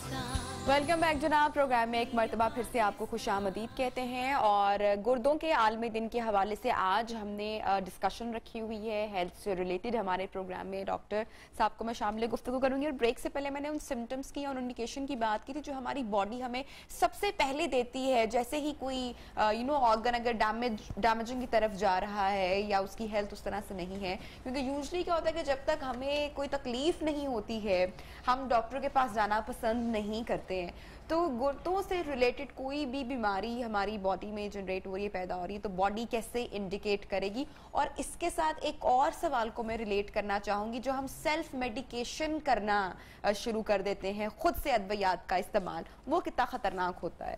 Welcome back जनाब। Programme में एक मरतबा फिर से आपको खुशामदीद कहते हैं और गुर्दों के आलमी दिन के हवाले से आज हमने डिस्कशन रखी हुई है हेल्थ से रिलेटेड। हमारे प्रोग्राम में डॉक्टर साहब को मैं शामिल गुफ्तगू करूंगी और ब्रेक से पहले मैंने उन सिम्टम्स की और इंडिकेशन की बात की थी जो हमारी बॉडी हमें सबसे पहले देती है। जैसे ही कोई ऑर्गन अगर डैमेजिंग की तरफ जा रहा है या उसकी हेल्थ उस तरह से नहीं है, क्योंकि यूजली क्या होता है कि जब तक हमें कोई तकलीफ नहीं होती है हम डॉक्टर के पास जाना पसंद नहीं करते हैं। तो गुर्दों से रिलेटेड कोई भी बीमारी हमारी बॉडी में जनरेट हो रही है, पैदा हो रही है, तो बॉडी कैसे इंडिकेट करेगी। और इसके साथ एक और सवाल को मैं रिलेट करना चाहूंगी, जो हम सेल्फ मेडिकेशन करना शुरू कर देते हैं, खुद से अद्वियात का इस्तेमाल, वो कितना खतरनाक होता है।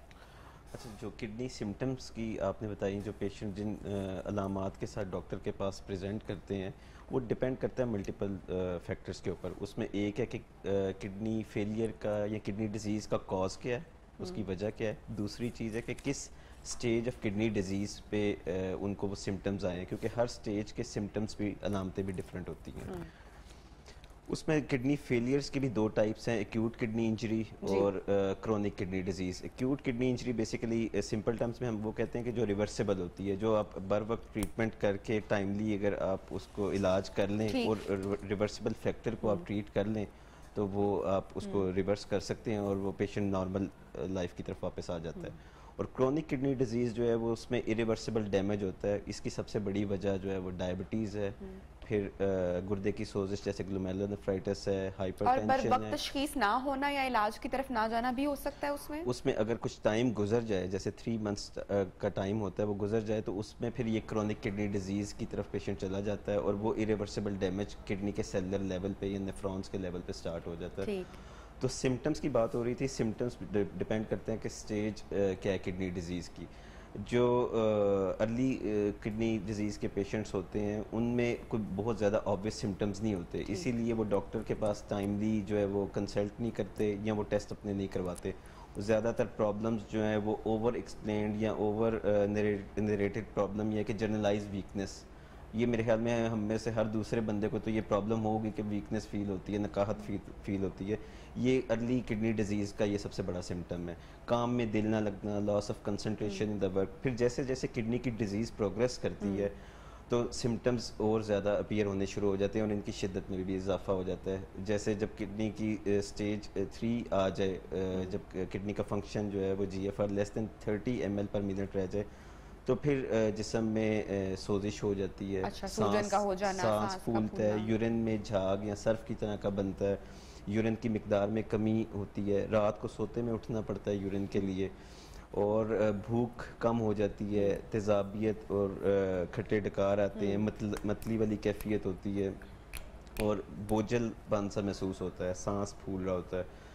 अच्छा, जो किडनी सिम्टम्स की आपने बताई, जो पेशेंट जिन अलामात के साथ डॉक्टर के पास प्रेजेंट करते हैं, वो डिपेंड करता है मल्टीपल फैक्टर्स के ऊपर। उसमें एक है कि किडनी फेलियर का या किडनी डिजीज़ का कॉज क्या है, उसकी वजह क्या है। दूसरी चीज़ है कि किस स्टेज ऑफ किडनी डिजीज़ पे उनको वो सिम्टम्स आए हैं, क्योंकि हर स्टेज के सिम्टम्स भी अलामतें भी डिफरेंट होती हैं। उसमें किडनी फेलियर्स की भी दो टाइप्स हैं, एक्यूट किडनी इंजरी और chronic kidney disease. Acute kidney injury basically simple terms में हम वो कहते हैं कि जो रिवर्सिबल होती है, जो आप बर वक्त ट्रीटमेंट करके टाइमली अगर आप उसको इलाज कर लें और रिवर्सिबल फैक्टर को आप ट्रीट कर लें तो वो आप उसको रिवर्स कर सकते हैं और वो पेशेंट नॉर्मल लाइफ की तरफ वापस आ जाता है। और क्रोनिक किडनी डिजीज़ जो है वो उसमें इरिवर्सिबल डैमेज होता है। इसकी सबसे बड़ी वजह जो है वो डायबिटीज़ है, फिर गुर्दे की सोजिश जैसे ग्लोमेरुलोनेफ्राइटिस है, हाइपरटेंशन है। और वक्त तशखीस ना होना या इलाज की तरफ ना जाना भी हो सकता है उसमें अगर कुछ टाइम गुजर जाए, जैसे 3 मंथ्स का टाइम होता है, वो गुजर जाए तो उसमें फिर ये क्रोनिक किडनी डिजीज़ की तरफ पेशेंट चला जाता है और वो इरिवर्सिबल डैमेज किडनी के सेलुलर लेवल पे या नेफ्रॉन्स के लेवल पे स्टार्ट हो जाता है। तो सिम्टम्स की बात हो रही थी। सिम्टम्स डिपेंड करते हैं कि स्टेज क्या है किडनी डिजीज़ की। जो अर्ली किडनी डिजीज़ के पेशेंट्स होते हैं उनमें कोई बहुत ज़्यादा ऑब्वियस सिम्टम्स नहीं होते, इसीलिए वो डॉक्टर के पास टाइमली जो है वो कंसल्ट नहीं करते या वो टेस्ट अपने नहीं करवाते। ज़्यादातर प्रॉब्लम्स जो हैं वो ओवर एक्सप्लेन्ड या ओवर नरेटेड प्रॉब्लम, या कि जनरलाइज वीकनेस। ये मेरे ख्याल में हम में से हर दूसरे बंदे को तो ये प्रॉब्लम होगी कि वीकनेस फील होती है, नकाहत फील होती है। ये अर्ली किडनी डिजीज़ का ये सबसे बड़ा सिम्टम है। काम में दिल ना लगना, loss of concentration in the work. फिर जैसे जैसे किडनी की डिजीज़ प्रोग्रेस करती है तो सिम्टम्स और ज़्यादा अपीयर होने शुरू हो जाते हैं और इनकी शिद्दत में भी इजाफा हो जाता है। जैसे जब किडनी की स्टेज 3 आ जाए, जब किडनी का फंक्शन जो है वो GFR लेस दैन 30 ml पर मिनट रह जाए, तो फिर जिस्म में सोजिश हो जाती है। अच्छा, सूजन का हो जाना, सांस फूलता है, यूरिन में झाग या सर्फ की तरह का बनता है, यूरिन की मिकदार में कमी होती है, रात को सोते में उठना पड़ता है यूरिन के लिए, और भूख कम हो जाती है, तेज़ाबियत और खट्टे डकार आते हैं, मतली वाली कैफियत होती है और बोझलपन सा महसूस होता है, सांस फूल रहा होता है।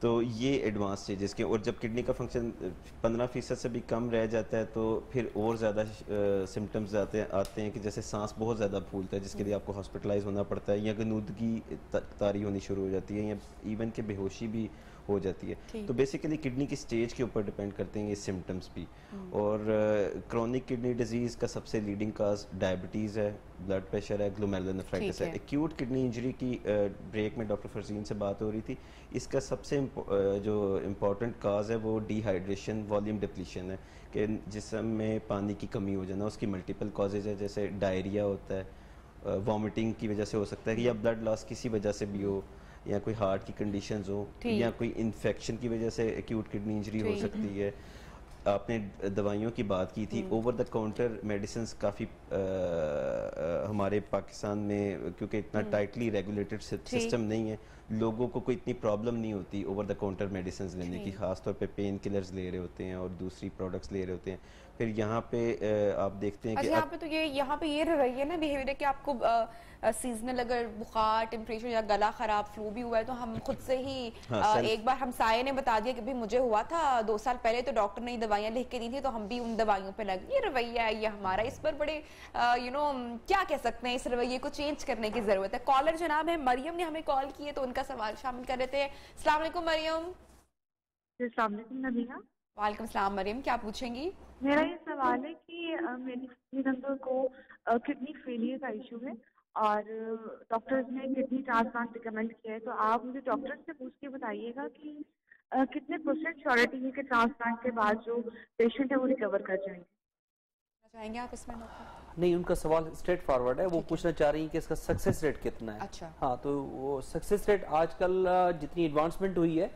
तो ये एडवांस स्टेजेस के। और जब किडनी का फंक्शन 15% से भी कम रह जाता है तो फिर और ज़्यादा सिम्टम्स आते हैं कि जैसे सांस बहुत ज़्यादा फूलता है, जिसके लिए आपको हॉस्पिटलाइज होना पड़ता है, या गनूदगी तारी होनी शुरू हो जाती है, या इवन के बेहोशी भी हो जाती है। तो बेसिकली किडनी की स्टेज के ऊपर डिपेंड करते हैं ये सिम्टम्स भी। और क्रोनिक किडनी डिजीज़ का सबसे लीडिंग काज डायबिटीज़ है, ब्लड प्रेशर है, ग्लोमेरुलोनेफ्राइटिस है। एक्यूट किडनी इंजरी की ब्रेक में डॉक्टर फरजीन से बात हो रही थी। इसका सबसे जो इम्पॉर्टेंट काज है वो डिहाइड्रेशन, वॉल्यूम डिप्लीशन है, कि जिस्म में पानी की कमी हो जाना। उसकी मल्टीपल कॉजेज है, जैसे डायरिया होता है, वॉमिटिंग की वजह से हो सकता है, या ब्लड लॉस किसी वजह से भी हो, या कोई हार्ट की कंडीशंस हो, या कोई इन्फेक्शन की वजह से एक्यूट किडनी इंजरी हो सकती है। आपने दवाइयों की बात की थी, ओवर द काउंटर मेडिसिन काफ़ी हमारे पाकिस्तान में, क्योंकि इतना टाइटली रेगुलेटेड सिस्टम नहीं है, लोगों को कोई इतनी प्रॉब्लम नहीं होती ओवर द काउंटर मेडिसिन लेने की, खासतौर पे पेन किलर्स ले रहे होते हैं और दूसरी प्रोडक्ट्स ले रहे होते हैं। फिर यहाँ पे आप देखते हैं कि यहाँ पे तो यहाँ पे ये रही ना बिहेवियर कि आपको सीजनल अगर बुखार, टेम्परेचर या गला खराब, फ्लू भी हुआ है तो हम खुद से ही एक बार हमसाये ने बता दिया कि भाई मुझे हुआ था 2 साल पहले, तो डॉक्टर ने दवाइयां लिख के दी थी तो हम भी उन दवाइयों पे लग। ये रवैया है ये हमारा, इस पर बड़े क्या कह सकते हैं, इस रवैये को चेंज करने की जरूरत है। कॉलर जनाब है मरियम ने हमें कॉल की है तो उनका सवाल शामिल कर लेते हैं। अस्सलाम वालेकुम मरियम। अस्सलाम वालेकुम नबीना। वालेकुम सलाम मरियम, क्या पूछेंगी? मेरा ये सवाल है कि मेरी नंबर को किडनी फेलियर का इशू है और डॉक्टर्स ने किडनी ट्रांसप्लांट रिकमेंड किया है, तो आप मुझे डॉक्टर से पूछ के बताइएगा कि कितने परसेंट श्योरिटी है कि ट्रांसप्लांट के बाद जो पेशेंट है वो रिकवर कर जाएंगे? चाहेंगे आप इसमें डॉक्टर? नहीं, उनका सवाल स्ट्रेट फॉरवर्ड है, वो पूछना चाह रही हैं कि इसका सक्सेस रेट कितना है। अच्छा। हाँ, तो वो सक्सेस रेट आजकल जितनी एडवांसमेंट हुई है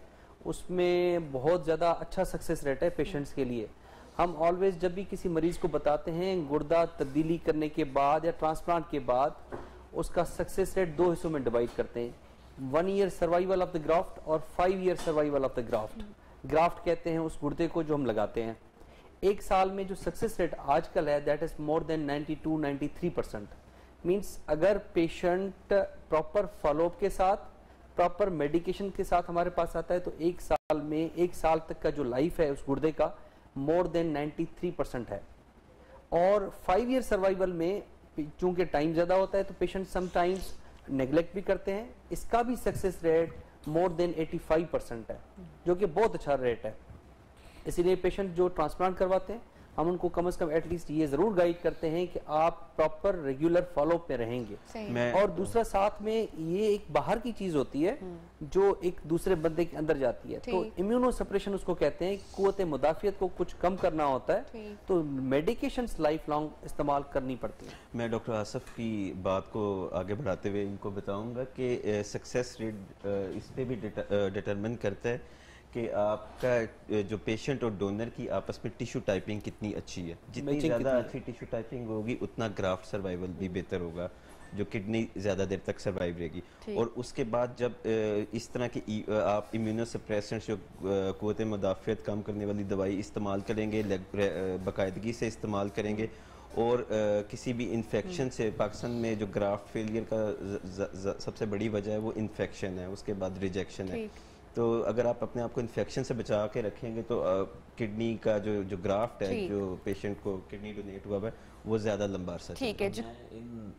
उसमें बहुत ज़्यादा अच्छा सक्सेस रेट है पेशेंट्स के लिए। हम ऑलवेज जब भी किसी मरीज को बताते हैं गुर्दा तब्दीली करने के बाद या ट्रांसप्लांट के बाद, उसका सक्सेस रेट 2 हिस्सों में डिवाइड करते हैं, 1 year survival of the graft और 5 year survival of the graft. Graft कहते हैं उस गुर्दे को जो हम लगाते हैं। 1 साल में जो सक्सेस रेट आजकल है that is more than 92-93%। Means अगर पेशेंट प्रॉपर फॉलोअप के साथ, प्रॉपर मेडिकेशन के साथ हमारे पास आता है तो 1 साल में, 1 साल तक का जो लाइफ है उस गुर्दे का मोर देन 93% है। और 5 ईयर सर्वाइवल में चूंकि टाइम ज्यादा होता है तो पेशेंट समटाइम्स नेग्लेक्ट भी करते हैं। इसका भी सक्सेस रेट मोर देन 85% है, जो कि बहुत अच्छा रेट है। इसीलिए पेशेंट जो ट्रांसप्लांट करवाते हैं हम उनको कम से कम एटलीस्ट ये जरूर गाइड करते हैं कि आप प्रॉपर रेगुलर फॉलोअप में रहेंगे। और दूसरा साथ में ये एक बाहर की चीज होती है जो एक दूसरे बंदे के अंदर जाती है, तो इम्यूनो सप्रेशन उसको कहते हैं। कुव्वत मुदाफियत को कुछ कम करना होता है तो मेडिकेशंस लाइफ लॉन्ग इस्तेमाल करनी पड़ती है। मैं डॉक्टर आसफ की बात को आगे बढ़ाते हुए इनको बताऊंगा कि सक्सेस रेट इस पे भी डिटरमिन करता है कि आपका जो पेशेंट और डोनर की आपस में टिश्यू टाइपिंग कितनी अच्छी है। जितनी ज़्यादा अच्छी टिश्यू टाइपिंग होगी उतना ग्राफ्ट सर्वाइवल भी बेहतर होगा, जो किडनी ज़्यादा देर तक सर्वाइव रहेगी। और उसके बाद जब इस तरह की आप इम्यूनोसप्रेसेंट्स जो क़ुव्वत मुदाफ़ियत कम करने वाली दवाई इस्तेमाल करेंगे, बाकायदगी से इस्तेमाल करेंगे, और किसी भी इन्फेक्शन से, पाकिस्तान में जो ग्राफ्ट फेलियर का सबसे बड़ी वजह है वो इन्फेक्शन है, उसके बाद रिजेक्शन है। तो अगर आप अपने आप को इन्फेक्शन से बचा के रखेंगे तो किडनी का जो ग्राफ्ट है, जो पेशेंट को किडनी डोनेट हुआ है, वो ज़्यादा लंबा अरसा ठीक है। इन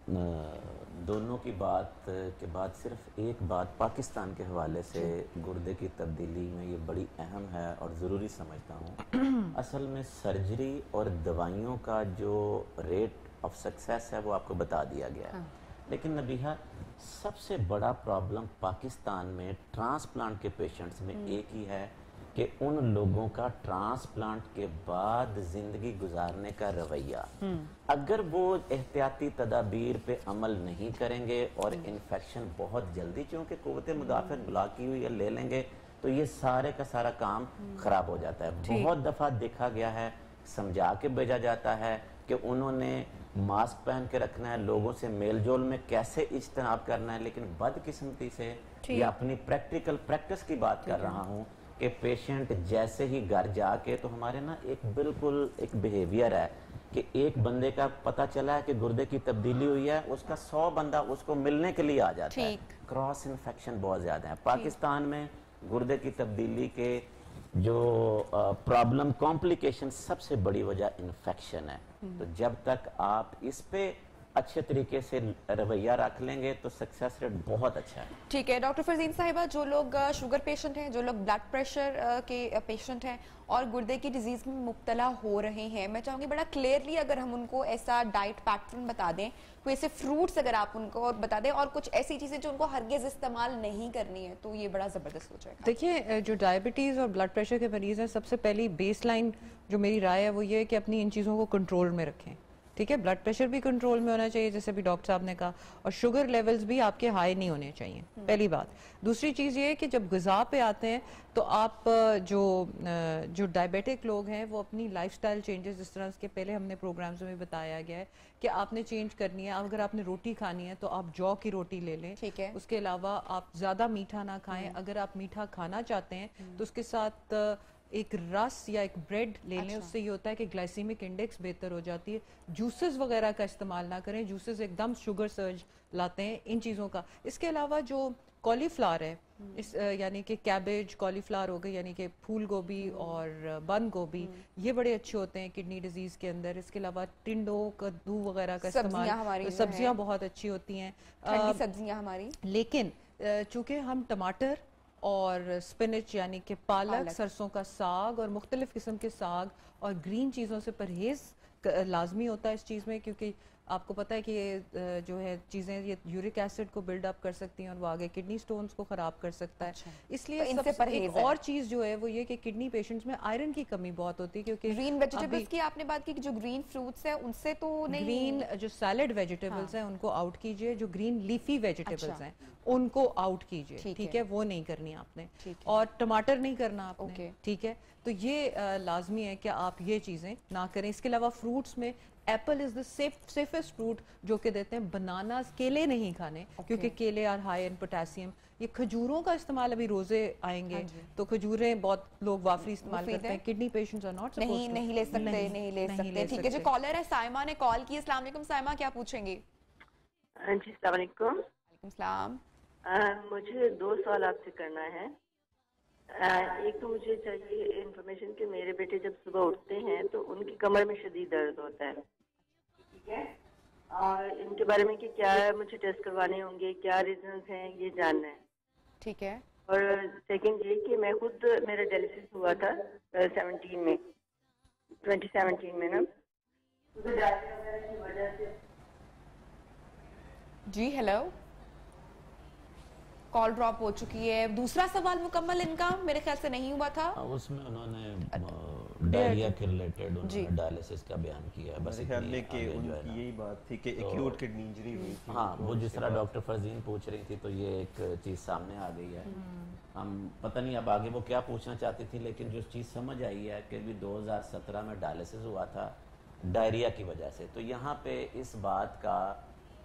दोनों की बात के बाद सिर्फ एक बात पाकिस्तान के हवाले से गुर्दे की तब्दीली में ये बड़ी अहम है और ज़रूरी समझता हूँ। असल में सर्जरी और दवाइयों का जो रेट ऑफ सक्सेस है वो आपको बता दिया गया है। लेकिन नबीहा, सबसे बड़ा प्रॉब्लम पाकिस्तान में ट्रांसप्लांट के पेशेंट्स में एक ही है कि उन लोगों का ट्रांसप्लांट के बाद जिंदगी गुजारने का रवैया। अगर वो एहतियाती तदाबीर पे अमल नहीं करेंगे और इन्फेक्शन बहुत जल्दी, चूंकि क़ुव्वत मुदाफ़ियत ब्लॉक की हुई है, ले लेंगे तो ये सारे का सारा काम खराब हो जाता है। बहुत दफ़ा देखा गया है, समझा के भेजा जाता है कि उन्होंने मास्क पहन के रखना है, लोगों से मेल जोल में कैसे इज्तनाब करना है, लेकिन बदकिस्मती से ये अपनी प्रैक्टिकल प्रैक्टिस की बात कर रहा हूँ कि पेशेंट जैसे ही घर जाके, तो हमारे ना एक बिल्कुल एक बिहेवियर है कि एक बंदे का पता चला है कि गुर्दे की तब्दीली हुई है, उसका 100 बंदा उसको मिलने के लिए आ जाता है। क्रॉस इन्फेक्शन बहुत ज्यादा है पाकिस्तान में। गुर्दे की तब्दीली के जो प्रॉब्लम, कॉम्प्लिकेशन, सबसे बड़ी वजह इन्फेक्शन है। तो जब तक आप इस पे अच्छे तरीके से रवैया रख लेंगे तो सक्सेस रेट बहुत अच्छा है। ठीक है डॉक्टर फरजीन साहिबा, जो लोग शुगर पेशेंट हैं, जो लोग ब्लड प्रेशर के पेशेंट हैं और गुर्दे की डिजीज में मुब्तला हो रहे हैं, मैं चाहूंगी बड़ा क्लियरली अगर हम उनको ऐसा डाइट पैटर्न बता दें, कोई ऐसे फ्रूट्स अगर आप उनको और बता दें और कुछ ऐसी चीजें जो उनको हरगिज इस्तेमाल नहीं करनी है, तो ये बड़ा जबरदस्त हो जाएगा। देखिए, जो डायबिटीज और ब्लड प्रेशर के मरीज हैं, सबसे पहली बेसलाइन जो मेरी राय है वो ये है कि अपनी इन चीज़ों को कंट्रोल में रखें। ठीक है, ब्लड प्रेशर भी कंट्रोल में होना चाहिए जैसे भी डॉक्टर साहब ने कहा, और शुगर लेवल्स भी आपके हाई नहीं होने चाहिए, पहली बात। दूसरी चीज़ ये है कि जब ग़िज़ा पे आते हैं तो आप जो डायबिटिक लोग हैं वो अपनी लाइफस्टाइल चेंजेस, जिस तरह के पहले हमने प्रोग्राम्स में बताया गया है कि आपने चेंज करनी है। अगर आपने रोटी खानी है तो आप जौ की रोटी ले लें। ठीक है। उसके अलावा आप ज़्यादा मीठा ना खाएं। अगर आप मीठा खाना चाहते हैं तो उसके साथ एक रस या एक ब्रेड ले लें। उससे ये होता है कि ग्लाइसीमिक इंडेक्स बेहतर हो जाती है। जूसेस वगैरह का इस्तेमाल ना करें, जूसेस एकदम शुगर सर्ज लाते हैं इन चीज़ों का। इसके अलावा जो कॉलीफ्लावर है, इस यानी कि कैबेज, कॉलीफ्लावर हो गई, यानी कि फूल गोभी और बंद गोभी, ये बड़े अच्छे होते हैं किडनी डिजीज के अंदर। इसके अलावा टिंडो, कद्दू वगैरह का इस्तेमाल, सब्जियां बहुत अच्छी होती हैं, सब्जियां हमारी। लेकिन चूंकि हम टमाटर और स्पिनच यानी कि पालक, सरसों का साग और मुख्तलिफ किस्म के साग और ग्रीन चीज़ों से परहेज लाजमी होता है इस चीज़ में, क्योंकि आपको पता है कि ये जो है चीज़ें ये यूरिक एसिड को बिल्डअप कर सकती हैं और वो आगे किडनी स्टोन्स को ख़राब कर सकता है। अच्छा। इसलिए तो इनसे सबसे परहेज एक है। और चीज़ जो है वो ये कि किडनी पेशेंट्स में आयरन की कमी बहुत होती है, क्योंकि ग्रीन वेजिटेबल्स की आपने बात की कि जो ग्रीन फ्रूट्स है उनसे तो नहीं। ग्रीन जो सैलेड वेजिटेबल्स हैं उनको आउट कीजिए, जो ग्रीन लीफी वेजिटेबल्स अच्छा। हैं उनको आउट कीजिए, ठीक ठीक है। है, वो नहीं करनी आपने। ठीक है। और टमाटर नहीं करना आपने, ओके। ठीक है। तो ये लाजमी है कि आप ये चीज़ें ना करें। इसके अलावा फ्रूट्स में Apple is the safest fruit जो कि देते हैं। बनाना, केले नहीं खाने क्योंकि केले आर हाई इन पोटेशियम। ये खजूरों का इस्तेमाल, अभी रोजे आएंगे हाँ जी। तो खजूरें बहुत लोग वाफरी इस्तेमाल मुफीद करते है। हैं। किडनी पेशेंट्स आर नॉट नहीं ले सकते। ठीक है, जो कॉलर है साइमा ने कॉल की। अस्सलाम वालेकुम साइमा, क्या पूछेंगे? जी अस्सलाम वालेकुम। वालेकुम सलाम। मुझे 2 सवाल आपसे करना है। एक तो मुझे चाहिए इन्फॉर्मेशन कि मेरे बेटे जब सुबह उठते हैं तो उनकी कमर में शदीद दर्द होता है, ठीक है, और इनके बारे में कि क्या मुझे टेस्ट करवाने होंगे, क्या रीजंस हैं, ये जानना है। ठीक है। और सेकंड ये कि मैं खुद, मेरा डायलिसिस हुआ था 2017 में ना, तो डायलिसिस वगैरह की वजह से। जी हेलो, कॉल ड्रॉप हो चुकी है। दूसरा सवाल मुकम्मल इनका मेरे ख्याल से नहीं हुआ था। उसमें उन्होंने डायरिया के रिलेटेड उन्होंने डायलिसिस का बयान किया है। बस मेरे ख्याल में कि आगे जो है उनकी ना, यही बात थी कि एक्यूट किडनी इंजरी हुई थी। हाँ, वो जिस तरह डॉक्टर फरजीन पूछ रही थी तो ये एक चीज़ सामने आ गई है। हम पता नहीं अब आगे वो क्या पूछना चाहती थी, लेकिन जो चीज़ समझ आई है कि भी 2017 में डायलिसिस हुआ था डायरिया की वजह से। तो यहाँ पे इस बात का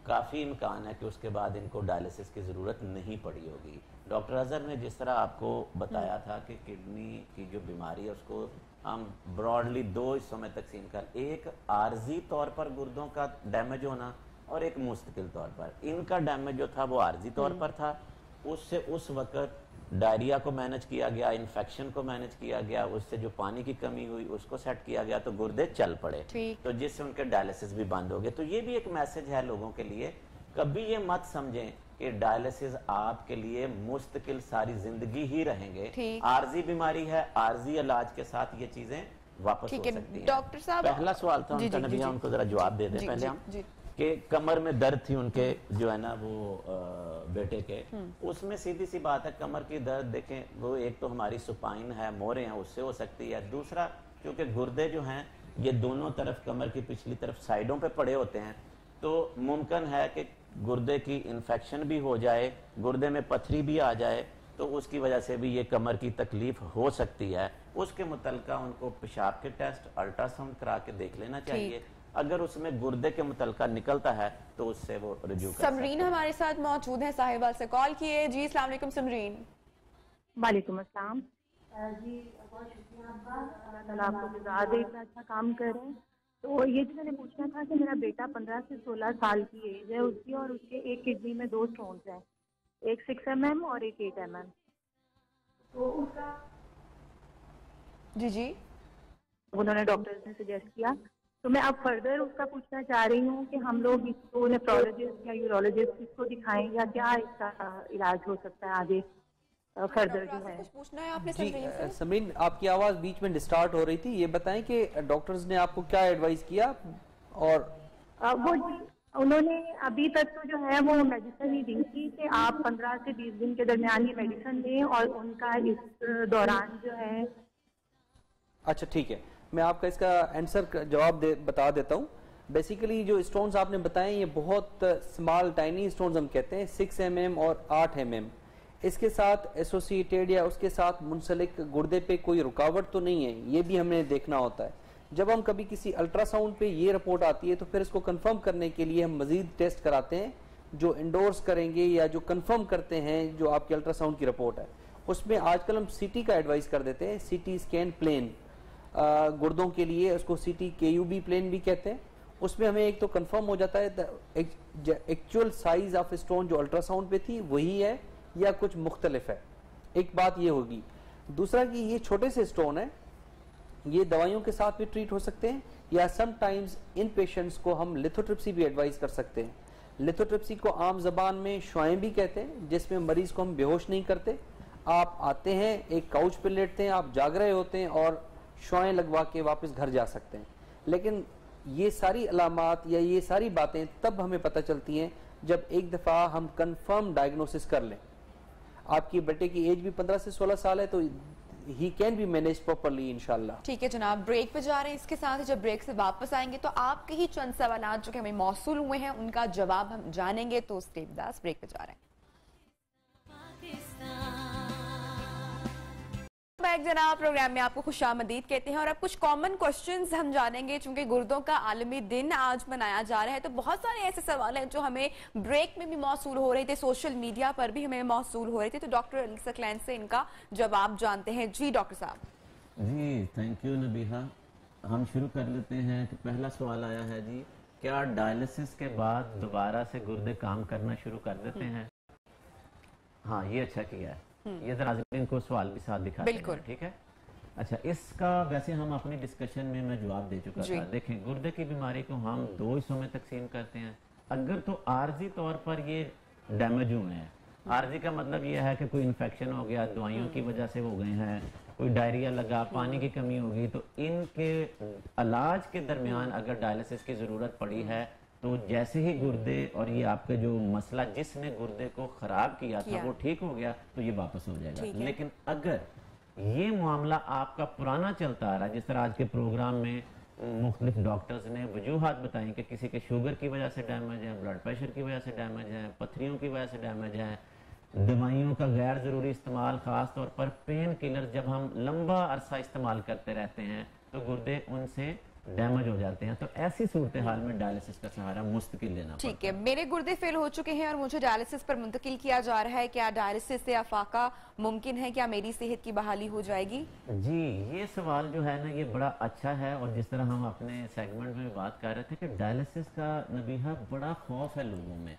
काफ़ी इम्कान है कि उसके बाद इनको डायलिसिस की ज़रूरत नहीं पड़ी होगी। डॉक्टर अजहर ने जिस तरह आपको बताया था कि किडनी की जो बीमारी है उसको हम ब्रॉडली 2 हिस्सों में तकसीम कर, एक आर्जी तौर पर गुर्दों का डैमेज होना और एक मुस्तकिल तौर पर। इनका डैमेज जो था वो आर्जी तौर पर था, उससे उस वक़्त डायरिया को मैनेज किया गया, इन्फेक्शन को मैनेज किया गया, उससे जो पानी की कमी हुई उसको सेट किया गया तो गुर्दे चल पड़े, तो जिससे उनके डायलिसिस भी बंद हो गए। तो ये भी एक मैसेज है लोगों के लिए, कभी ये मत समझें कि डायलिसिस आपके लिए मुस्तकिल सारी जिंदगी ही रहेंगे। आर्जी बीमारी है, आर्जी इलाज के साथ ये चीजें वापस हो सकती हैं। डॉक्टर साहब, पहला सवाल था उनका, नबिया उनको जरा जवाब दे दें पहले हम, कि कमर में दर्द थी उनके जो है ना वो बेटे के, उसमें सीधी सी बात है कमर की दर्द देखें, वो एक तो हमारी सुपाइन है, मोरे हैं, उससे हो सकती है। दूसरा क्योंकि गुर्दे जो हैं ये दोनों तरफ कमर की पिछली तरफ साइडों पे पड़े होते हैं, तो मुमकिन है कि गुर्दे की इन्फेक्शन भी हो जाए, गुर्दे में पथरी भी आ जाए, तो उसकी वजह से भी ये कमर की तकलीफ हो सकती है। उसके मुतलका उनको पेशाब के टेस्ट, अल्ट्रासाउंड करा के देख लेना चाहिए। अगर उसमें गुर्दे के मुतलका निकलता है तो उससे वो रुजू कर सकते हैं। समरीन हमारे साथ मौजूद है, साहिवाल से कॉल किए। जी अस्सलाम वालेकुम समरीन। वालेकुम अस्सलाम जी, बहुत शुक्रिया आपका, अल्लाह ताला आपको गुज़ार दे, इतना अच्छा काम कर रहे हैं। तो ये जो मैंने पूछना था कि मेरा बेटा 15 से 16 साल की एज है उसकी, और उसके एक किडनी में 2 स्टोन्स हैं, एक 6 mm और एक 8 mm। तो उसका जी उन्होंने डॉक्टर ने सजेस्ट किया, तो मैं अब फर्दर उसका पूछना चाह रही हूँ कि हम लोग इसको नेफ्रोलॉजिस्ट या यूरोलॉजिस्ट किसको दिखाएं, या क्या इसका इलाज हो सकता है आगे फर्दर जो है। कुछ पूछना है आपने जी समरीन से? समरीन, आपकी आवाज़ बीच में डिस्टार्ट हो रही थी, ये बताएं कि डॉक्टर्स ने आपको क्या एडवाइस किया? और वो उन्होंने अभी तक तो जो है वो मेडिसिन ही दी थी कि आप 15 से 20 दिन के दरमियान ये मेडिसिन लें, और उनका इस दौरान जो है। अच्छा ठीक है, मैं आपका इसका आंसर जवाब बता देता हूँ। बेसिकली जो स्टोन्स आपने बताए ये बहुत स्मॉल टाइनी स्टोन्स हम कहते हैं, 6 mm और 8 mm। इसके साथ एसोसिएटेड या उसके साथ मुंसलिक गुर्दे पे कोई रुकावट तो नहीं है, ये भी हमें देखना होता है। जब हम कभी किसी अल्ट्रासाउंड पे ये रिपोर्ट आती है तो फिर इसको कंफर्म करने के लिए हम मजीद टेस्ट कराते हैं जो इंडोर्स करेंगे या जो कंफर्म करते हैं जो आपकी अल्ट्रासाउंड की रिपोर्ट है। उसमें आजकल हम सीटी का एडवाइस कर देते हैं, सीटी स्कैन प्लेन गुर्दों के लिए, उसको सीटी केयूबी प्लेन भी कहते हैं। उसमें हमें एक तो कंफर्म हो जाता है एक्चुअल साइज ऑफ स्टोन जो अल्ट्रासाउंड पे थी वही है या कुछ मुख्तलिफ है, एक बात ये होगी। दूसरा कि ये छोटे से स्टोन है, ये दवाइयों के साथ भी ट्रीट हो सकते हैं, या समटाइम्स इन पेशेंट्स को हम लिथोट्रिप्सी भी एडवाइस कर सकते हैं। लिथोट्रिप्सी को आम जबान में शुआएं भी कहते हैं, जिसमें मरीज को हम बेहोश नहीं करते। आप आते हैं, एक काउच पे लेटते हैं, आप जाग रहे होते हैं और शुआएं लगवा के वापस घर जा सकते हैं। लेकिन ये सारी अलामात या ये सारी बातें तब हमें पता चलती हैं जब एक दफ़ा हम कंफर्म डायग्नोसिस कर लें। आपकी बेटे की एज भी 15 से 16 साल है, तो he can be manage properly इंशाल्लाह। ठीक है जनाब, ब्रेक पे जा रहे हैं। इसके साथ ही जब ब्रेक से वापस आएंगे तो आपके ही चंद सवाल जो कि हमें मौसूल हुए हैं उनका जवाब हम जानेंगे। तो स्टे विद अस, ब्रेक पे जा रहे हैं। बैक जनाब प्रोग्राम में आपको खुशामदीद कहते हैं और अब कुछ कॉमन क्वेश्चंस हम जानेंगे। चूंकि गुर्दों का आलमी दिन आज मनाया जा रहा है तो बहुत सारे ऐसे सवाल हैं जो हमें ब्रेक में भी मौसूल हो रहे थे, सोशल मीडिया पर भी हमें मौसूल हो रहे थे। तो डॉक्टर अली सकलैन से इनका जवाब जानते हैं। जी डॉक्टर साहब। जी थैंक यू नबीहा। हम शुरू कर लेते हैं कि पहला सवाल आया है जी, क्या डायलिसिस के बाद दोबारा से गुर्दे काम करना शुरू कर देते हैं? हाँ, ये अच्छा किया है। ये नाज़रीन को सवाल भी साथ दिखा बिल्कुल ठीक है। अच्छा, इसका वैसे हम अपनी डिस्कशन में मैं जवाब दे चुका था। देखें, गुर्दे की बीमारी को हम दो हिस्सों में तकसीम करते हैं। अगर तो आर्जी तौर पर ये डैमेज हुए हैं, आर्जी का मतलब ये है कि कोई इन्फेक्शन हो गया, दवाइयों की वजह से हो गए हैं, कोई डायरिया लगा, पानी की कमी होगी, तो इनके इलाज के दरमियान अगर डायलिसिस की ज़रूरत पड़ी है तो जैसे ही गुर्दे और ये आपके जो मसला जिसने गुर्दे को ख़राब किया था वो ठीक हो गया तो ये वापस हो जाएगा। लेकिन अगर ये मामला आपका पुराना चलता आ रहा है, जिस तरह आज के प्रोग्राम में मुख्तलिफ डॉक्टर्स ने वजूहात बताई कि किसी के शुगर की वजह से डैमेज है, ब्लड प्रेशर की वजह से डैमेज है, पथरियों की वजह से डैमेज है, दवाइयों का गैर ज़रूरी इस्तेमाल, ख़ास तौर पर पेन किलर जब हम लंबा अरसा इस्तेमाल करते रहते हैं तो गुर्दे उनसे डैमेज हो जाते हैं। तो ऐसी सूरत हाल में डायलिसिस का सहारा मुस्तकिल लेना ठीक है। मेरे गुर्दे फेल हो चुके हैं और मुझे डायलिसिस पर मुंतकिल किया जा रहा है, क्या डायलिसिस से अफाका मुमकिन है? क्या मेरी सेहत की बहाली हो जाएगी? जी, ये सवाल जो है ना ये बड़ा अच्छा है। और जिस तरह हम अपने सेगमेंट में बात कर रहे थे कि डायलिसिस का नबीहा बड़ा खौफ है लोगों में,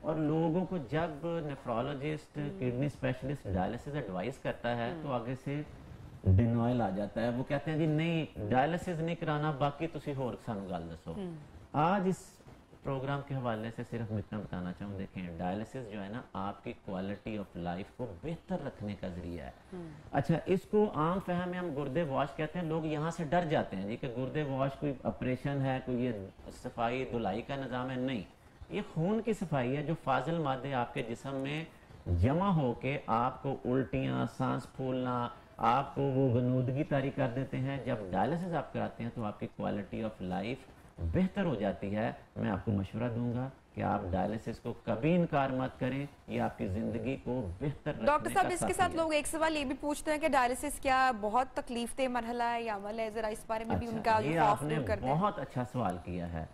और लोगों को जब nephrologist kidney specialist dialysis advice करता है तो आगे से डिनायल आ जाता है। वो कहते हैं जी नहीं डायलिसिस नहीं कराना, बाकी तुसी होर सानू गल दसो। आज इस प्रोग्राम के हवाले से सिर्फ मैं इतना बताना चाहूँ, देखें डायलिसिस जो है ना आपकी क्वालिटी ऑफ लाइफ को बेहतर रखने का जरिया है। अच्छा, इसको आम फहम में हम गुर्दे वॉश कहते हैं। लोग यहाँ से डर जाते हैं जी कि गुर्दे वॉश कोई ऑपरेशन है, कोई ये सफाई धुलाई का निज़ाम है। नहीं, ये खून की सफाई है जो फाजिल मादे आपके जिस्म में जमा होके आपको उल्टियाँ, सांस फूलना, आपको वो गनूदगी तारी कर देते हैं। जब डायलिसिस आप कराते हैं तो आपकी क्वालिटी ऑफ लाइफ बेहतर हो जाती है। मैं आपको मशवरा दूंगा कि आप डायलिसिस को कभी इनकार मत करें, ये आपकी जिंदगी को बेहतर डॉक्टर साहब इसके साथ लोग एक सवाल ये भी पूछते हैं कि डायलिसिस क्या बहुत तकलीफ दे मरहला है या अमल है, जरा इस बारे में भी उनका ये आपने बहुत अच्छा सवाल किया है।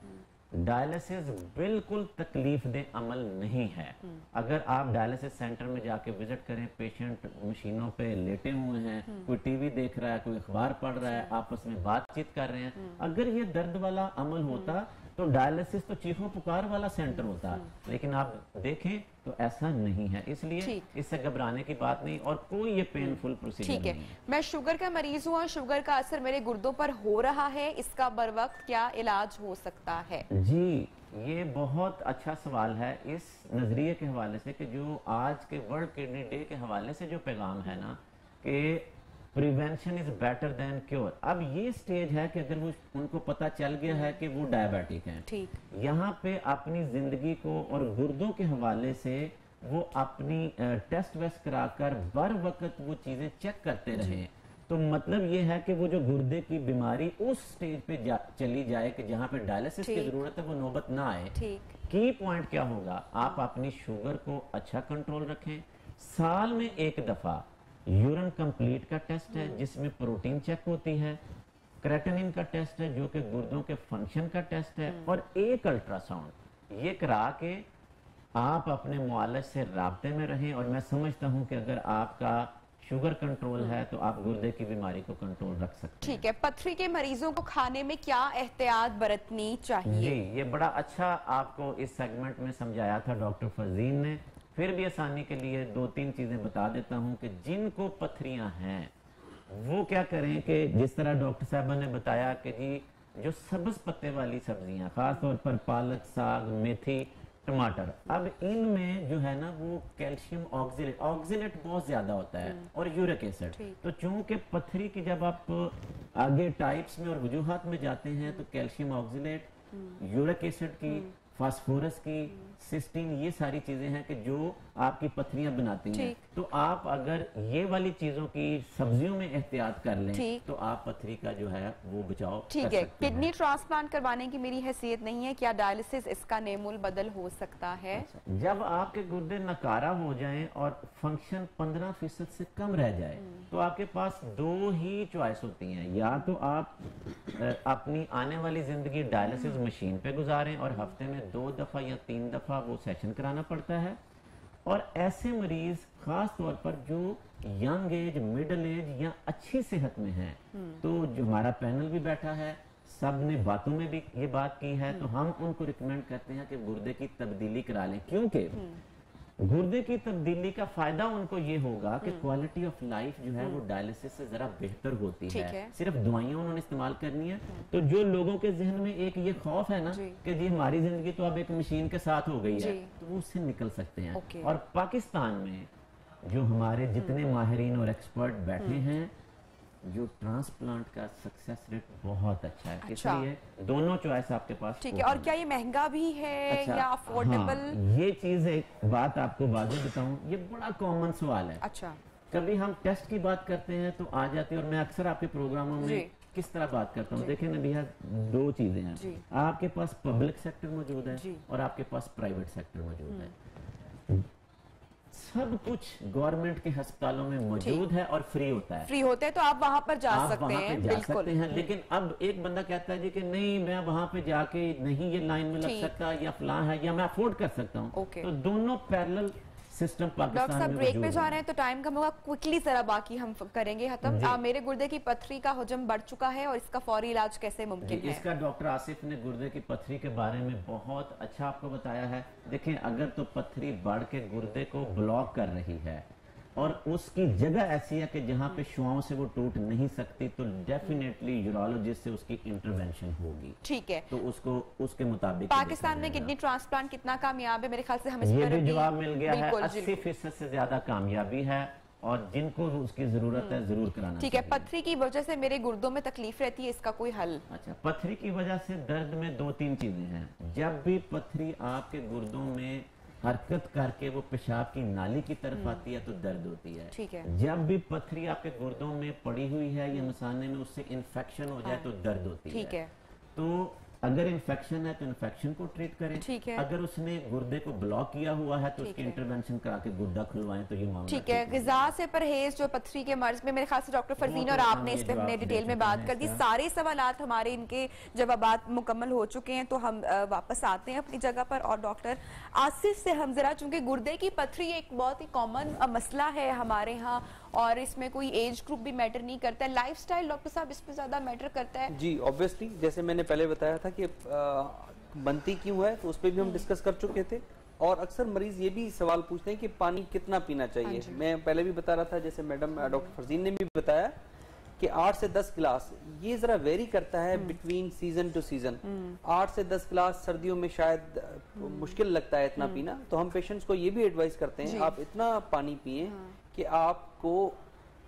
डायलिसिस बिल्कुल तकलीफ दे अमल नहीं है। अगर आप डायलिसिस सेंटर में जाके विजिट करें, पेशेंट मशीनों पे लेटे हुए हैं, कोई टीवी देख रहा है, कोई अखबार पढ़ रहा है, आपस में बातचीत कर रहे हैं, अगर ये दर्द वाला अमल होता तो डायलिसिस तो चीखों पुकार वाला सेंटर होता। लेकिन आप देखें तो ऐसा नहीं है, इसलिए इससे घबराने की बात नहीं और कोई ये पेनफुल प्रोसीजर नहीं है। मैं शुगर का मरीज हूँ और शुगर का असर मेरे गुर्दों पर हो रहा है, इसका बरवक्त क्या इलाज हो सकता है? जी, ये बहुत अच्छा सवाल है इस नजरिए के हवाले से कि जो आज के वर्ल्ड किडनी डे के हवाले से जो पैगाम है ना कि prevention is better than cure. अब ये स्टेज है कि अगर वो उनको पता चल गया है कि वो डायबिटिक हैं, ठीक, यहाँ पे अपनी जिंदगी को और गुर्दों के हवाले से वो अपनी टेस्ट वेस्ट कराकर बर वक्त वो चीजें चेक करते रहे, तो मतलब ये है कि वो जो गुर्दे की बीमारी उस स्टेज पे चली जाए कि जहाँ पे डायलिसिस की जरूरत है वो नौबत ना आए। की पॉइंट क्या होगा, आप अपनी शुगर को अच्छा कंट्रोल रखें। साल में एक दफा यूरिन कंप्लीट का टेस्ट है जिसमें प्रोटीन चेक होती है, क्रेटिनिन का टेस्ट है जो कि गुर्दों के फंक्शन का टेस्ट है, और एक अल्ट्रासाउंड। ये करा के आप अपने मुआलिज से राब्ते में रहें। और मैं समझता हूं कि अगर आपका शुगर कंट्रोल है तो आप गुर्दे की बीमारी को कंट्रोल रख सकते हैं। ठीक है। पथरी के मरीजों को खाने में क्या एहतियात बरतनी चाहिए? जी, ये बड़ा अच्छा आपको इस सेगमेंट में समझाया था डॉक्टर फजीन ने। फिर भी आसानी के लिए दो तीन चीजें बता देता हूं कि जिनको पथरियां हैं वो क्या करें कि जिस तरह डॉक्टर साहबा ने बताया कि जी जो सब्ज पत्ते वाली सब्जियां, खास तौर पर पालक, साग, मेथी, टमाटर। अब इनमें जो है ना वो कैल्शियम ऑक्जेलेट बहुत ज्यादा होता है और यूरिक एसिड। तो चूंकि पथरी की जब आप आगे टाइप्स में और वजूहात में जाते हैं तो कैल्शियम ऑक्जेलेट, यूरिक एसिड की, फास्फोरस की, सिस्टीन, ये सारी चीजें हैं कि जो आपकी पथरियां बनाती हैं। तो आप अगर ये वाली चीजों की सब्जियों में एहतियात कर लें तो आप पथरी का जो है वो बचाव कर सकते हैं। किडनी ट्रांसप्लांट करवाने की मेरी हैसियत नहीं है, क्या डायलिसिस इसका नेमुल बदल हो सकता है? जब आपके गुर्दे नकारा हो जाएं और फंक्शन 15% से कम रह जाए तो आपके पास दो ही चॉइस होती हैं, या तो आप अपनी आने वाली जिंदगी डायलिसिस मशीन पे गुजारें और हफ्ते में 2 दफा या 3 दफा वो सेशन कराना पड़ता है, और ऐसे मरीज खास तौर पर जो यंग एज, मिडिल एज या अच्छी सेहत में हैं, तो जो हमारा पैनल भी बैठा है सब ने बातों में भी ये बात की है, तो हम उनको रिकमेंड करते हैं कि गुर्दे की तब्दीली करा लें, क्योंकि गुर्दे की तब्दीली का फायदा उनको ये होगा कि क्वालिटी ऑफ लाइफ जो है वो डायलिसिस से जरा बेहतर होती है। सिर्फ दवाइयां उन्होंने इस्तेमाल करनी है। तो जो लोगों के जहन में एक ये खौफ है ना कि जी हमारी जिंदगी तो अब एक मशीन के साथ हो गई है, तो वो उससे निकल सकते हैं। और पाकिस्तान में जो हमारे जितने माहिरीन और एक्सपर्ट बैठे हैं, जो ट्रांसप्लांट का सक्सेस रेट बहुत अच्छा है। इसलिए दोनों चॉइस आपके पास। ठीक है। और क्या ये महंगा भी है या अफोर्डेबल? हाँ, ये चीज एक बात आपको वाज़ेह बताऊं, ये बड़ा कॉमन सवाल है। अच्छा। कभी हम टेस्ट की बात करते हैं तो आ जाती है, और मैं अक्सर आपके प्रोग्रामों में किस तरह बात करता हूँ। देखिए ना भैया, दो चीजें हैं, आपके पास पब्लिक सेक्टर मौजूद है और आपके पास प्राइवेट सेक्टर मौजूद है। सब कुछ गवर्नमेंट के अस्पतालों में मौजूद है और फ्री होता है। फ्री होते हैं तो आप वहां पर जा सकते हैं। जा सकते हैं। लेकिन अब एक बंदा कहता है जी कि नहीं, मैं वहां पे जाके नहीं ये लाइन में लग सकता, या फलां है, या मैं अफोर्ड कर सकता हूँ। तो दोनों पैरेलल सिस्टम पाकिस्तान डॉक्टर साहब ब्रेक पे जा रहे हैं तो टाइम कम होगा, क्विकली जरा बाकी हम करेंगे खत्म। मेरे गुर्दे की पथरी का हजम बढ़ चुका है और इसका फौरी इलाज कैसे मुमकिन है? इसका डॉक्टर आसिफ ने गुर्दे की पथरी के बारे में बहुत अच्छा आपको बताया है। देखें, अगर तो पथरी बढ़ के गुर्दे को ब्लॉक कर रही है और उसकी जगह ऐसी है कि जहां पे शुआओं से वो टूट नहीं सकती, तो डेफिनेटली यूरोलॉजिस्ट से उसकी इंटरवेंशन होगी। ठीक है। तो उसको उसके मुताबिक। पाकिस्तान में किडनी ट्रांसप्लांट कितना कामयाब है? मेरे ख्याल से हमें ये भी जवाब मिल गया है। 80% से ज्यादा कामयाबी है, और जिनको उसकी जरूरत है जरूर कराना। ठीक है। पथरी की वजह से मेरे गुर्दों में तकलीफ रहती है, इसका कोई हल? अच्छा, पथरी की वजह से दर्द में 2-3 चीजें हैं। जब भी पथरी आपके गुर्दों में हरकत करके वो पेशाब की नाली की तरफ आती है तो दर्द होती है। ठीक है। जब भी पथरी आपके गुर्दों में पड़ी हुई है या मसाने में उससे इन्फेक्शन हो जाए तो दर्द होती है। ठीक है। तो अगर इन्फेक्शन है तो इन्फेक्शन को ट्रीट करें। ठीक है। अगर उसने गुर्दे को ब्लॉक किया हुआ है तो उसकी इंटरवेंशन करा के गुर्दा खुलवाएं तो ये मामला ठीक है। ग़िज़ा से परहेज जो पथरी के मर्ज में, मेरे ख्याल से डॉक्टर फरजीन और आपने इस पे हमने डिटेल में बात कर दी। सारे सवालात हमारे इनके जवाबात मुकम्मल हो चुके हैं, तो हम वापस आते हैं अपनी जगह पर। और डॉक्टर आसिफ से हम जरा, चूंकि गुर्दे की पथरी एक बहुत ही कॉमन मसला है हमारे यहाँ, और इसमें कोई एज ग्रुप भी मैटर नहीं करता है, लाइफस्टाइल डॉक्टर साहब इस पे ज्यादा मैटर करता है? जी ऑब्वियसली, जैसे मैंने पहले बताया था कि बनती क्यों है, तो उस पर भी हम डिस्कस कर चुके थे। और अक्सर मरीज ये भी सवाल पूछते हैं कि पानी कितना पीना चाहिए। मैं पहले भी बता रहा था, जैसे मैडम डॉक्टर फरजीन ने भी बताया कि 8 से 10 गिलास, ये जरा वेरी करता है बिटवीन सीजन टू सीजन। 8 से 10 गिलास सर्दियों में शायद मुश्किल लगता है इतना पीना, तो हम पेशेंट्स को ये भी एडवाइस करते हैं आप इतना पानी पिए कि आपको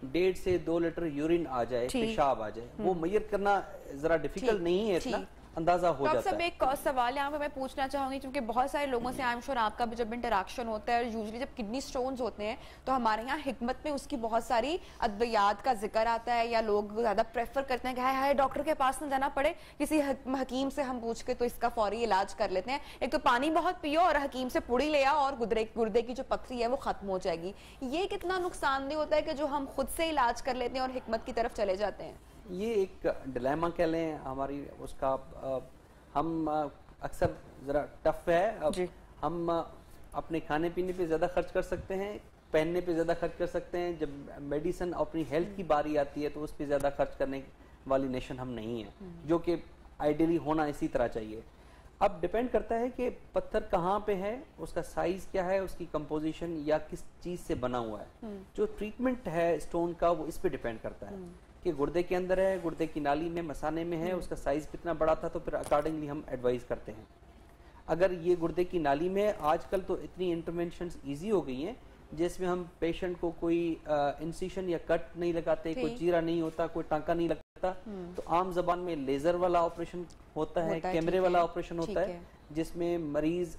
1.5 से 2 लीटर यूरिन आ जाए, पेशाब आ जाए। वो मेजर करना जरा डिफिकल्ट नहीं है, इतना अंदाजा हो जाता है। डॉक्टर साहब एक सवाल यहाँ पे मैं पूछना चाहूंगी, क्योंकि बहुत सारे लोगों से आई एम श्योर आपका भी जब इंटरेक्शन होता है, यूजुअली जब किडनी स्टोन्स होते हैं तो हमारे यहाँ हिकमत में उसकी बहुत सारी अद्वियात का जिक्र आता है, या लोग ज्यादा प्रेफर करते हैं कि हाय डॉक्टर के पास न जाना पड़े, किसी हकीम से हम पूछ के तो इसका फौरी इलाज कर लेते हैं। एक तो पानी बहुत पियो और हकीम से पुड़ी ले आओ और गुर्दे की जो पथरी है वो खत्म हो जाएगी। ये कितना नुकसानदेह होता है कि जो हम खुद से इलाज कर लेते हैं और हिकमत की तरफ चले जाते हैं? ये एक डिलेमा कह लें हमारी, उसका हम अक्सर ज़रा टफ है। अब हम अपने खाने पीने पे ज़्यादा खर्च कर सकते हैं, पहनने पे ज़्यादा खर्च कर सकते हैं। जब मेडिसिन अपनी हेल्थ की बारी आती है तो उस पर ज़्यादा खर्च करने वाली नेशन हम नहीं है, जो कि आइडियली होना इसी तरह चाहिए। अब डिपेंड करता है कि पत्थर कहाँ पे है, उसका साइज क्या है, उसकी कंपोजिशन या किस चीज़ से बना हुआ है। जो ट्रीटमेंट है स्टोन का वो इस पे डिपेंड करता है कि गुर्दे के अंदर है, गुर्दे की नाली में, मसाने में है, उसका साइज कितना बड़ा था, तो फिर अकॉर्डिंगली हम एडवाइस करते हैं। अगर ये गुर्दे की नाली में, आजकल तो इतनी इंटरवेंशंस इजी हो गई हैं जिसमें हम पेशेंट को कोई इंसिशन या कट नहीं लगाते, कोई चीरा नहीं होता, कोई टांका नहीं लगता, तो आम जबान में लेजर वाला ऑपरेशन होता है, कैमरे वाला ऑपरेशन होता है, जिसमें मरीज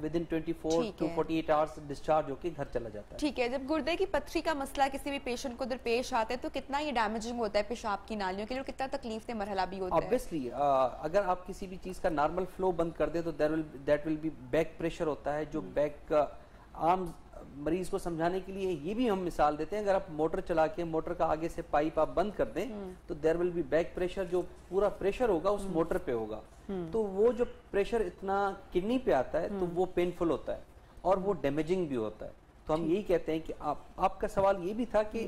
with in 24 to 48 hours discharge होकर घर चला जाता है। ठीक है, जब गुर्दे की पथरी का मसला किसी भी पेशेंट को दरपेश आता है तो कितना ये डैमेजिंग होता है पेशाब की नालियों के लिए, कितना तकलीफ दे मरहला भी होता है? ऑब्वियसली अगर आप किसी भी चीज का नॉर्मल फ्लो बंद कर दे तो that will be back pressure होता है, जो बैक आम मरीज को समझाने के लिए ये भी हम मिसाल देते हैं, अगर आप मोटर चला के मोटर का आगे से पाइप आप बंद कर दें तो there will be back pressure, जो पूरा प्रेशर होगा उस मोटर पे होगा, तो वो जो प्रेशर इतना किडनी पे आता है तो वो पेनफुल होता है और वो डैमेजिंग भी होता है। तो हम यही कहते हैं कि आपका सवाल ये भी था कि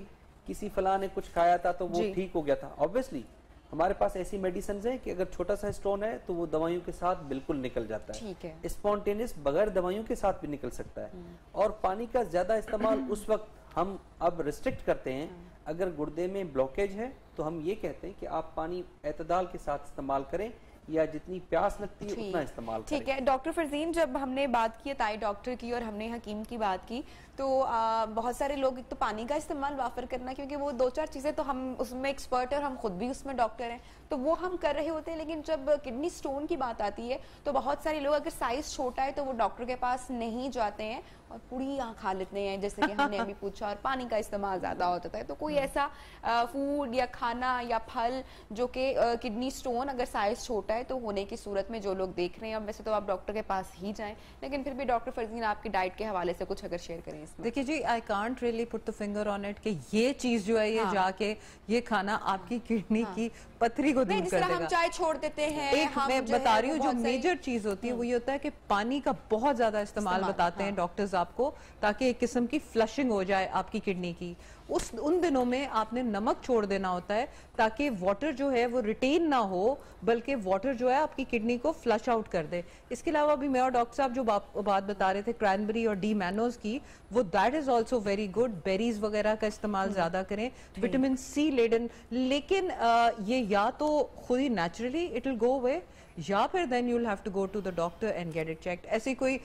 किसी फला ने कुछ खाया था तो वो ठीक हो गया था। ऑब्वियसली हमारे पास ऐसी मेडिसिन है कि अगर छोटा सा स्टोन है तो वो दवाइयों के साथ बिल्कुल निकल जाता है, स्पॉन्टेनियस बगैर दवाइयों के साथ भी निकल सकता है। और पानी का ज्यादा इस्तेमाल उस वक्त हम अब रिस्ट्रिक्ट करते हैं अगर गुर्दे में ब्लॉकेज है, तो हम ये कहते हैं कि आप पानी एतदाल के साथ इस्तेमाल करें या जितनी प्यास लगती है उतना इस्तेमाल करें। ठीक है डॉक्टर फरजीन, जब हमने बात की ताई डॉक्टर की और हमने हकीम की बात की तो बहुत सारे लोग एक तो पानी का इस्तेमाल वाफर करना, क्योंकि वो दो चार चीजें तो हम उसमें एक्सपर्ट है और हम खुद भी उसमें डॉक्टर हैं तो वो हम कर रहे होते हैं, लेकिन जब किडनी स्टोन की बात आती है तो बहुत सारे लोग अगर साइज छोटा है तो वो डॉक्टर के पास नहीं जाते हैं और पूड़ियाँ खा लेते हैं, जैसे कि हमने अभी पूछा, और पानी का इस्तेमाल ज्यादा होता है। तो कोई ऐसा फूड या खाना या फल जो कि किडनी स्टोन अगर साइज छोटा है तो होने की सूरत में जो लोग देख रहे हैं, अब वैसे तो आप डॉक्टर के पास ही जाएं, लेकिन फिर भी डॉक्टर फरजीन आपकी डाइट के हवाले से कुछ अगर शेयर करें इसमें। देखिए जी, I can't really put the finger on it कि ये चीज जो है ये जाके ये खाना आपकी किडनी की पथरी को दूर कर देगा। हम चाय छोड़ देते हैं, एक मैं बता रही हूँ जो मेजर चीज होती है वो ये होता है कि पानी का बहुत ज्यादा इस्तेमाल बताते हैं डॉक्टर्स आपको, ताकि एक किस्म की फ्लशिंग हो जाए आपकी किडनी की। उन दिनों में आपने नमक छोड़ देना होता है ताकि वाटर जो है वो रिटेन ना हो, बल्कि वाटर जो है आपकी किडनी को फ्लश आउट कर दे। इसके अलावा भी मैं और डॉक्टर साहब जो बात बता रहे थे क्रैनबेरी और डी मैनोज की, वो that is also very good. Berries वगैरह का इस्तेमाल ज्यादा करें, विटामिन सी लेडन, लेकिन ये या तो खुद ही naturally it will go away या फिर then you will have to go to the doctor and get it checked. ऐसी कोई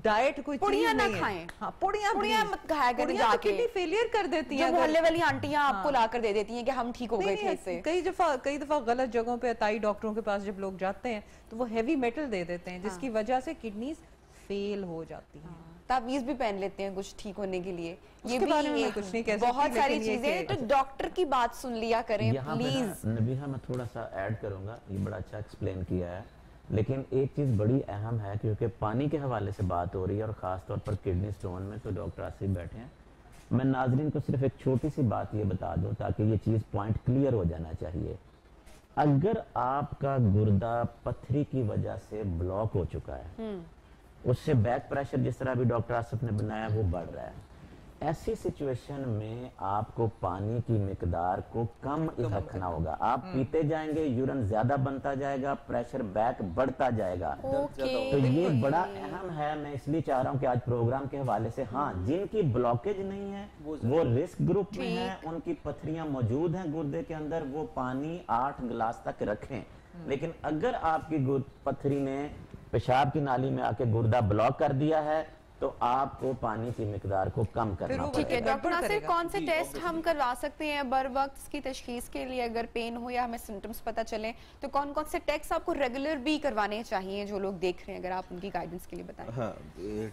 डाइट कोई पुड़ियां ना खाएं। हाँ, पुड़ियां मत खाया करें, जाके किडनी फेलियर कर देती हैं। मोहल्ले वाली आंटियां आपको लाकर दे देती हैं कि हम ठीक हो गए थे इससे। कई दफा गलत जगहों पे अताई डॉक्टरों के पास जब लोग जाते हैं तो वो हैवी मेटल दे देते हैं, जिसकी वजह से किडनीज फेल हो जाती हैं। तावीज भी पहन लेते हैं कुछ ठीक होने के लिए, ये भी कुछ नहीं कह सकती, बहुत सारी चीजें। तो डॉक्टर की बात सुन लिया करें प्लीज। नबीहा मैं थोड़ा सा ऐड करूंगा, ये बड़ा अच्छा एक्सप्लेन किया है, लेकिन एक चीज़ बड़ी अहम है क्योंकि पानी के हवाले से बात हो रही है और ख़ास तौर पर किडनी स्टोन में, तो डॉक्टर आसिफ बैठे हैं। मैं नाजरीन को सिर्फ एक छोटी सी बात ये बता दूं ताकि ये चीज़ पॉइंट क्लियर हो जाना चाहिए। अगर आपका गुर्दा पथरी की वजह से ब्लॉक हो चुका है, उससे बैक प्रेशर जिस तरह अभी डॉक्टर आसिफ ने बनाया वो बढ़ रहा है, ऐसी सिचुएशन में आपको पानी की मिकदार को कम रखना होगा। आप पीते जाएंगे, यूरिन ज्यादा बनता जाएगा, प्रेशर बैक बढ़ता जाएगा। तो ये बड़ा अहम है। मैं इसलिए चाह रहा हूँ कि आज प्रोग्राम के हवाले से, हाँ, जिनकी ब्लॉकेज नहीं है वो रिस्क ग्रुप में है, उनकी पथरियां मौजूद हैं गुर्दे के अंदर, वो पानी 8 गिलास तक रखें। लेकिन अगर आपकी पथरी ने पेशाब की नाली में आके गुर्दा ब्लॉक कर दिया है तो आपको पानी की मिकदार को कम करना पड़ेगा। ठीक है डॉक्टर नासिर, कौन से टेस्ट हम करवा सकते हैं बर वक्त इसकी तशखीस के लिए, अगर पेन हो या हमें सिम्टम्स पता चले तो कौन कौन से टेस्ट आपको रेगुलर भी करवाने चाहिए जो लोग देख रहे हैं, अगर आप उनकी गाइडेंस के लिए बताएं। हाँ,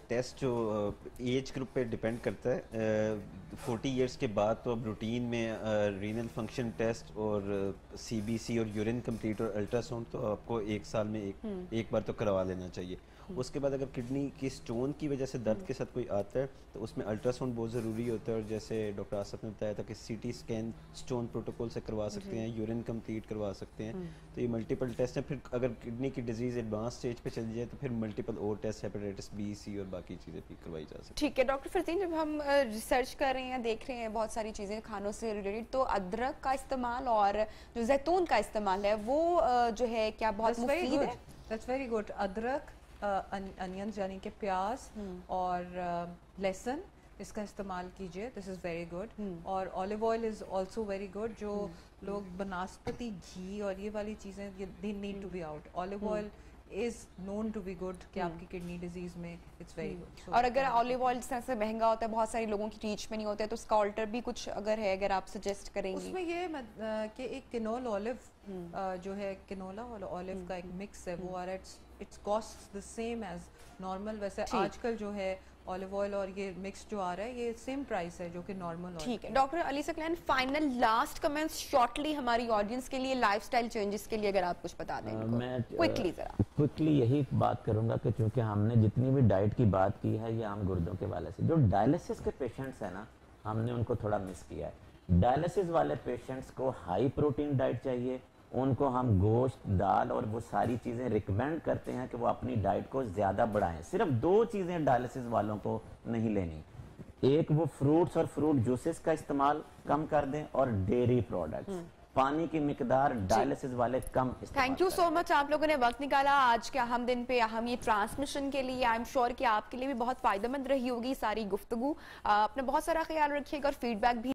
टेस्ट जो एज ग्रुप पे डिपेंड करता है। 40 इयर्स के बाद तो अब रूटीन में रीनल फंक्शन टेस्ट और CBC और यूरिन कंप्लीट और अल्ट्रासाउंड तो आपको 1 साल में एक बार तो करवा लेना चाहिए। उसके बाद अगर किडनी की स्टोन की वजह से दर्द के साथ कोई आता है तो उसमें अल्ट्रासाउंड बहुत ज़रूरी होता है, और जैसे डॉक्टर आसिफ ने बताया था कि CT स्कैन स्टोन प्रोटोकॉल से करवा सकते हैं, यूरिन कंप्लीट करवा सकते हैं। तो ये मल्टीपल टेस्ट हैं। फिर अगर किडनी की डिजीज़ एडवांस स्टेज पे चली जाए तो फिर मल्टीपल और टेस्ट, हेपेटाइटिस B, C और बाकी चीज़ें भी करवाई जा सकती हैं। ठीक है डॉक्टर फरजीन, जब हम रिसर्च कर रहे हैं, देख रहे हैं बहुत सारी चीज़ें खानों से रिलेटेड, तो अदरक का इस्तेमाल और जो जैतून का इस्तेमाल है वो जो है क्या बहुत मुफीद है? That's very good. अदरक, अनियंस यानी कि प्याज और लहसुन, इसका इस्तेमाल कीजिए, दिस इज़ वेरी गुड। और olive oil is also very good. जो लोग बनास्पति घी और ये वाली चीज़ें, they need to be out. Olive oil is known to be good कि आपकी किडनी डिजीज में इट्स वेरी गुड। और अगर ऑलिव ऑयल जिस तरह से महंगा होता है, बहुत सारे लोगों की रीच में नहीं होता है, तो उसका ऑल्टर भी कुछ अगर है, अगर आप सजेस्ट करेंगे? उसमें ये कि एक किनोल ऑलिव जो है, किनोला और ऑलिव का एक मिक्स है, वो आ रहा है, it's cost the same as normal. वैसे आजकल जो है ऑलिव ऑयल और ये मिक्स जो आ रहा है, ये सेम प्राइस है जो कि नॉर्मल। ठीक है doctor Ali Saqlain, final last comments shortly हमारी ऑडियंस के लिए, लाइफस्टाइल चेंजेस के लिए अगर आप कुछ बता दें। मैं क्विकली जरा क्विकली यही बात करूंगा कि चूंकि हमने जितनी भी डाइट की बात की है ये आम गुर्दों के वाले से, जो डायलिसिस के पेशेंट्स हैं ना, हमने उनको थोड़ा मिस किया है। डायलिसिस वाले पेशेंट्स को हाई प्रोटीन डाइट चाहिए, उनको हम गोश्त, दाल और वो सारी चीज़ें रिकमेंड करते हैं कि वो अपनी डाइट को ज़्यादा बढ़ाएं। सिर्फ 2 चीज़ें डायलिसिस वालों को नहीं लेनी, एक वो फ्रूट्स और फ्रूट जूसेस का इस्तेमाल कम कर दें, और डेयरी प्रोडक्ट्स, पानी की मिकदार डायलिसिस वाले कम इस्तेमाल। थैंक यू सो मच, आप लोगों ने वक्त निकाला आज के अहम दिन पे अहम ये ट्रांसमिशन के लिए। आई एम श्योर कि आपके लिए भी बहुत फायदेमंद रही होगी सारी गुफ्तगू। अपना बहुत सारा ख्याल रखिएगा और फीडबैक भी